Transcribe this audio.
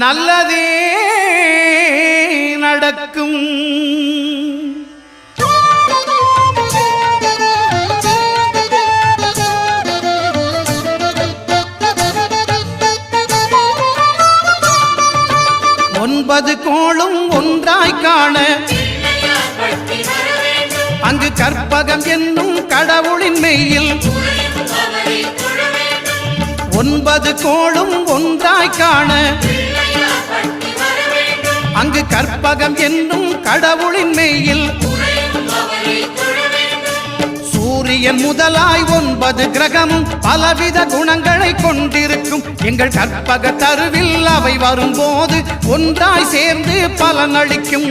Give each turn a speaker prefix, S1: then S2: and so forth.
S1: நல்லதே நடக்கும். ஒன்பது கோளும் ஒன்றாய் காண அங்கு கற்பகம் என்னும் கடவுளின் மெய்யில் ஒன்பது கோளும் ஒன்றாய் காண அங்கு கற்பகம் என்னும் கடவுளின் மெய்யில் சூரியன் முதலாய் 9 கிரகமும் பலவித குணங்களை கொண்டிருக்கும். எங்கள் கற்பக தருவில் அவை வரும்போது ஒன்றாய் சேர்ந்து பலனளிக்கும்.